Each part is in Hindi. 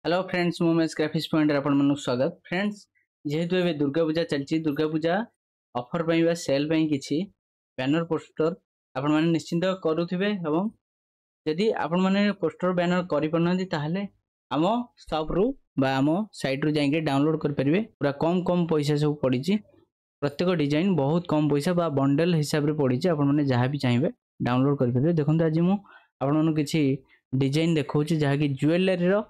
हेलो फ्रेंड्स मुमेश ग्राफिक्स पॉइंट आपण मन स्वागत फ्रेंड्स जेहेतु ए दुर्गा पूजा चलची दुर्गा पूजा ऑफर पई बा सेल पई किछि बैनर पोस्टर आपण माने निश्चिंत करूथिबे एवं यदि आपण माने पोस्टर बैनर करि पनंदी ताहले आमो शॉप रु बा आमो साइट रु जाई के डाउनलोड कर परिबे पूरा कम पैसा सब पड़ी छि प्रत्येक डिजाइन बहुत कम पैसा बा बंडल हिसाब रे पड़ी छि आपण माने जहा भी चाहिबे डाउनलोड कर परिबे देखंतु आज मु आपण माने किछि डिजाइन देखौछि जहा कि ज्वेलरी रो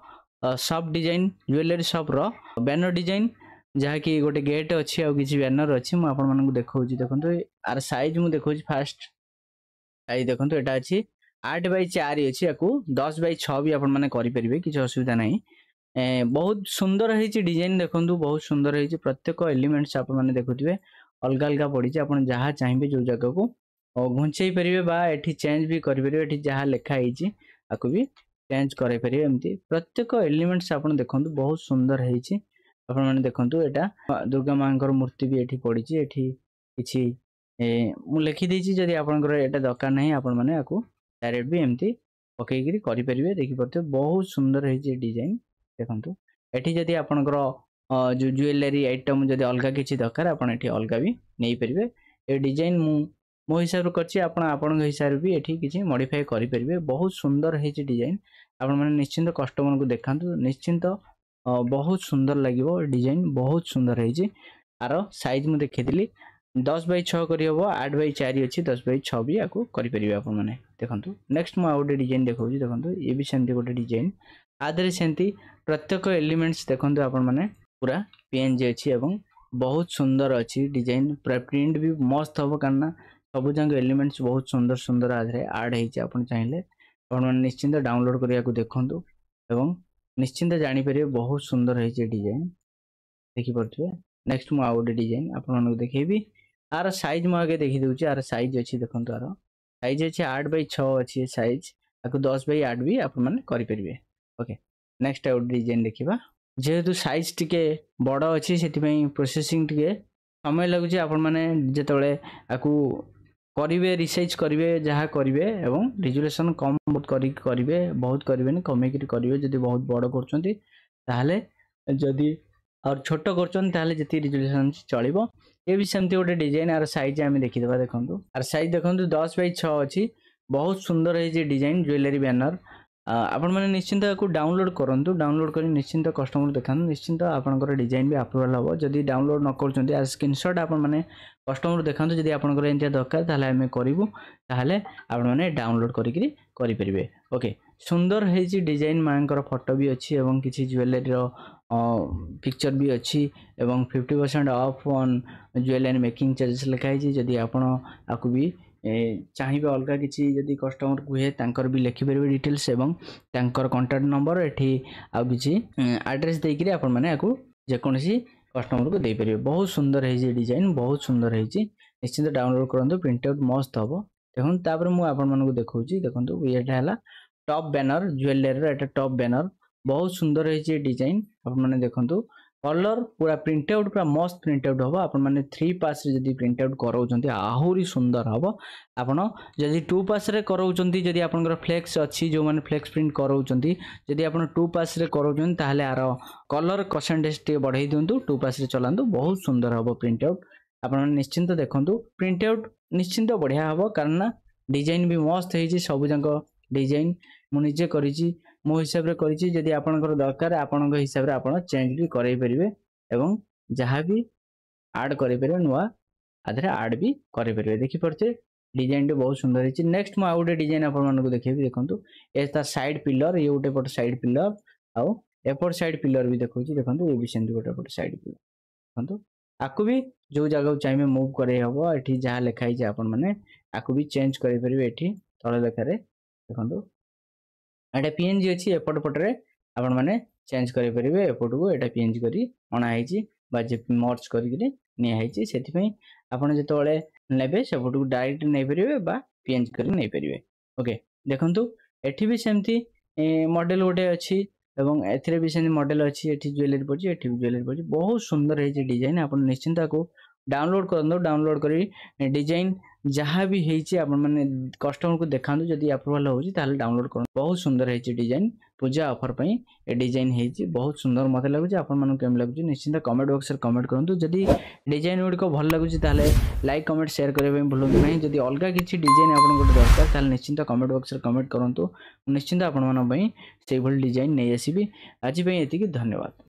शॉप डिजाइन ज्वेलरी शॉप रो बैनर डिजाइन जहाँ कि गोटे गेट अच्छी आ किसी बैनर अच्छी मुझे आपण मानक देखौछि देखंतु आर साइज मु देखौछि फास्ट साइज देखंतु एटा अछि 8x4 अछि याकू 10x6 भी आपण माने करि परिबे किछ असुविधा नाही बहुत सुंदर हेछि डिजाइन देखंतु बहुत सुंदर हेछि प्रत्येक एलिमेंट्स आपण माने देखुथिबे अलग अलग पड़ी छि आपण जहाँ चाहिबे जो जगह को घुंचेई परिबे बा एठी चेंज भी करि परिबे एठी जहाँ लिखा हेछि आकू भी चेंज करे परिबे एमती प्रत्येक एलिमेंट्स आपण देखंतु बहुत सुंदर हेछि आपण माने देखंतु एटा दुर्गा मांकर मूर्ति भी एठी पड़ी छि एठी किछि मु लिखि देछि जदि आपनकर एटा दरकार नाही आपण माने आकू डायरेक्ट भी एमती पकई करी करि परिबे देखि परते बहुत सुंदर हेछि डिजाइन देखंतु एठी जदि आपनकर जो ज्वेलरी आइटम जदि अलगा किछि दरकार आपण एठी अलगा भी नै परिबे ए डिजाइन मो हिसाब रे करछि आपण हिसाब रे भी एठी किछि मॉडिफाई करि परिबे बहुत सुंदर हेछि डिजाइन आपण माने निश्चिंत कस्टमर को देखांतु निश्चिंत बहुत सुंदर लागिवो डिजाइन बहुत सुंदर हेछि आरो साइज मु देखिदिली 10x6 करी हबो 8x4 अछि 10x6 भी आकू करि परिबे आपण माने देखंतु नेक्स्ट मु आउट डिजाइन देखौछि देखंतु ए भी सेंती गोटे डिजाइन आदरे सेंती प्रत्येक एलिमेंट्स देखंतु आपण माने पूरा पीएनजी अछि एवं बहुत सुंदर अछि डिजाइन पूरा प्रिंट भी मस्त हबो काना सब जंग एलिमेंट्स बहुत सुंदर सुंदर आदरे ऐड हेछि आपण चाहिले आपण माने निश्चिंत डाउनलोड करिया को देखंतु एवं निश्चिंत जानि परिबे बहुत सुंदर हेछि डिजाइन देखि परथुए नेक्स्ट मु आउट डिजाइन आपण माने देखैबी आर साइज मु आगे देखि दउछि आर साइज अछि देखंतु आर साइज अछि 8x6 अछि साइज आकु 10x8 भी आपण माने करि परिबे ओके नेक्स्ट आउट डिजाइन देखिबा जेहेतु साइज टिके बड़ अछि सेति पई प्रोसेसिंग टिके समय लागुछि आपण माने जेतबेले आकु करिवे रिसर्च करिवे जहाँ करिवे एवं रिजोल्यूशन कम बहुत करिवे बहुत करिवे कमे करिवे जदि बहुत बड़ करछंती ताहले जदि और छोट करछन ताहले जति रिजोल्यूशन चलिबो ए भी सेमती गोटे डिजाइन आर साइज आमे देखि देबा देखंतु आर साइज देखंतु 10x6 अछि बहुत सुंदर है जे डिजाइन ज्वेलरी बैनर आपण माने निश्चिंत को डाउनलोड करंतु डाउनलोड करी निश्चिंत कस्टमर देखान निश्चिंत आपनकर डिजाइन भी अप्रूवल हो जदि डाउनलोड न करछंती आ स्क्रीनशॉट आपण माने कस्टमर देखांतु जदि आपनकर एंतिया दरकार ताहले हमें करिवु ताहले आपण माने डाउनलोड करि परिबे ओके सुंदर है जे डिजाइन मांकर फोटो भी अछि एवं किछि ज्वेलरी रो पिक्चर भी अछि एवं 50% of on jewellery making charges लिखाई जे जदि आपण आकु भी चाहिबे अलगा किछि जदि कस्टमर कुहे तांकर भी लिखि परिबे डिटेल्स एवं तांकर कांटेक्ट नंबर एठी आ किछि एड्रेस देइ करी आपण माने आकु जे कोनसी कस्टमर को देइ परिबे बहुत सुंदर है जे डिजाइन बहुत सुंदर है जे निश्चित डाउनलोड करंतु प्रिंट आउट मस्त हबो देखन तापर मु आपण मानको देखौछि देखंतु एटा हला टॉप बैनर ज्वेलरी रो एटा टॉप बैनर बहुत सुंदर है जे डिजाइन आपण माने देखंतु कलर पूरा प्रिंट आउट पूरा मस्त प्रिंट आउट हबो आपण माने 3 पास रे जदी प्रिंट आउट कराउचंती आहुरी सुंदर हबो आपण जदी 2 पास रे कराउचंती जदी आपनकर फ्लेक्स अछि जो माने फ्लेक्स प्रिंट कराउचंती जदी आपण 2 पास रे कराउचंती ताहले आरो कलर परसेंटेज टे बढ़ाई दियंतु 2 पास रे चलांतु बहुत सुंदर हबो प्रिंट आउट आपण निश्चिंत देखंतु प्रिंट आउट निश्चिंत बढ़िया हबो कारण डिजाइन भी मस्त हेछि सब जंक डिजाइन मु निजे करिछि मो हिसाब रे करिछि जदी आपनकर दरकार आपनक हिसाब रे आपण चेंज भी करै परिबे एवं जहाँ भी ऐड करै परिबे नुवा आधरे ऐड भी करै परिबे देखि परते डिजाइन तो बहुत सुंदर हेछि नेक्स्ट मु आउटे डिजाइन आपण मानको देखैबी देखंतु ए ता साइड पिलर ये उटे पट साइड पिलर आउ एपट साइड पिलर भी देखौछि देखंतु ए भी सेंती गोटे पट साइड पिलर देखंतु आकु भी जो जगह चाहिए मूव करे हबो एठी जहाँ लिखाई जे आपण माने आकु भी चेंज करै परिबे एठी तळे लेखारे देखंतु एटा पीएनजी अछि एपट पटरे आपण माने चेंज करि परिबे एपट को एटा पीएनजी करी अना हेछि बा जे मर्ज करी के ने हेछि सेति पई आपण जेतोळे नेबे सेपट को डायरेक्ट नै परिबे बा पीएनजी करी नै परिबे ओके देखंतु एठी भी सेमती मॉडल गोटे अछि एवं एथिरे भी सेमती मॉडल अछि एठी ज्वेलरी पछि एठी ज्वेलरी पछि बहुत सुंदर हेछि डिजाइन आपण निश्चिंत को डाउनलोड करनो डाउनलोड करी डिजाइन जहाँ भी हेछि आपण माने कस्टमर को देखांदु जदी अप्रूवल होछि ताले डाउनलोड करू बहुत सुंदर हेछि डिजाइन पूजा ऑफर पई ए डिजाइन हेची बहुत सुंदर मते लागुची आपण मानु केम लागुची निश्चिंत कमेंट बॉक्स रे कमेंट करंतु जदी डिजाइन गुडी को भल लागुची ताले लाइक कमेंट शेयर करबे भूलंतु नहीं जदी अलगा किछि डिजाइन आपण गुडी दरकार ताले निश्चिंत कमेंट बॉक्स रे कमेंट करंतु निश्चिंत आपण मानु पई सेई भल डिजाइन नै आसीबी आज पई एति की धन्यवाद।